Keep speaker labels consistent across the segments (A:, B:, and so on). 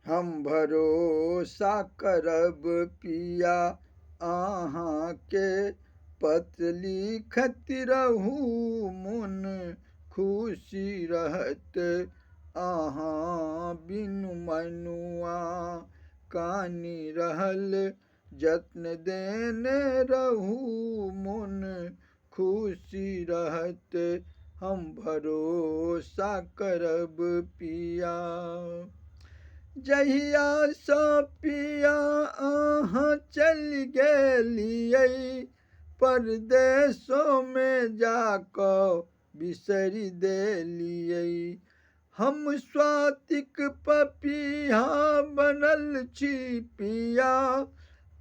A: हम भरोसा करब पिया अहाँ के। पत्र लिखत रहू मन खुशी रहत अहाँ बिनु मनुआ। कानी रहल जत्न देने रहू मन खुशी रहत हम भरोसा करब पिया। जहिया सँ पिया अहाँ चलि गेलियै परदेशो में जाकऽ बिसरि देलियै। हम स्वातिक पपीहा बनल छी पिया।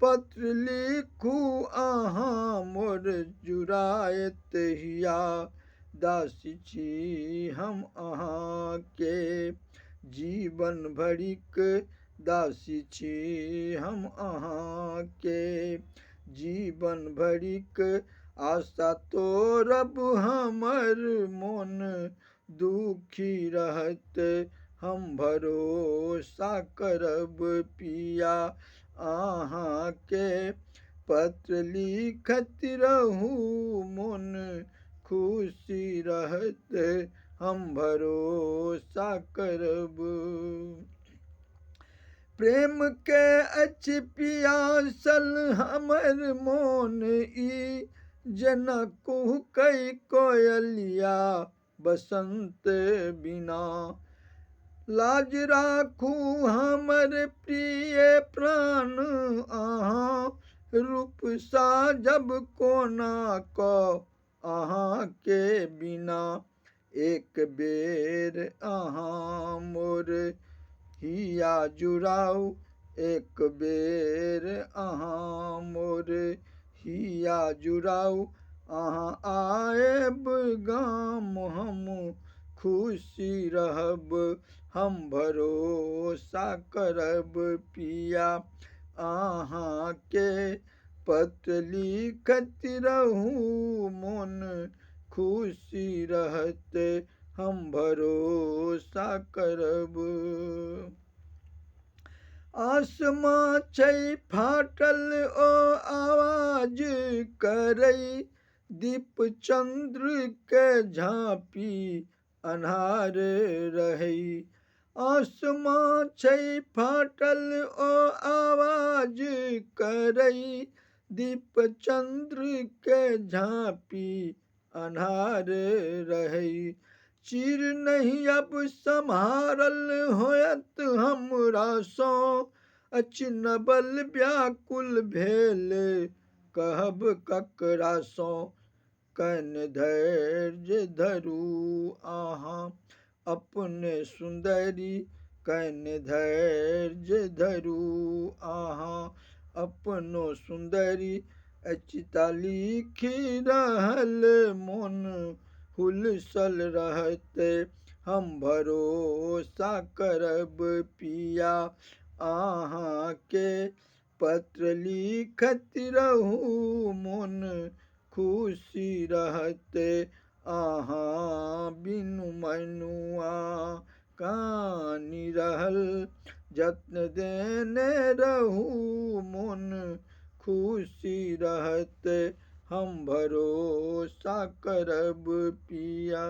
A: पत्र लिखू अहाँ मोर जुड़ाएत हिया। दासी छी हम अहाँ के जीवन भरिक दासी छी हम अहाँ के जीवन भरिक। आशा तोड़ब हमर मन दुखी रहत हम भरोसा करब पिया अहाँ के। पत्र लिखत रहू मन खुशी रहत हम भरोसा करब। प्रेम के अछि पियासल हमर मोन ई। जेना कुहुकै कोयलिया बसंत बिना। लाज राखू हमर प्रिय प्राण अहाँ। रूप साजब कोना कऽ अहाँ के बिना। एक बेर अहाँ मोर हिया जुड़ाउ एक बेर अहाँ मोर हिया जुड़ाउ। अहाँ आएब गाम हम खुशी रहब हम भरोसा करब पिया अहाँ के। पत्र लिखत रहू मन खुशी रहत हम भरोसा करब। आसमां छै फाटल ओ आवाज करै। दीप चंद्र के झाँपी अन्हार रहै। आसमां छै फाटल ओ आवाज करै। दीप चंद्र के झाँपी अन्हार रहै। चिर नहीं अब सम्हारल होयत हमरा सँ। अछि नबल व्याकुल भेल कहब ककरा सँ। कनि धैर्य धरू अहाँ अपने सुंदरी। कनि धैर्य धरू अहाँ अपनो सुंदरी। अचिता लिखि रहल मन हुलसल रहत हम भरोसा करब पिया अहाँ के। पत्र लिखत रहू मन खुशी रहत अहाँ बिनु मनुआ। कानी रहल जत्न देने रहू मन खुशी रहत हम भरोसा करब पिया।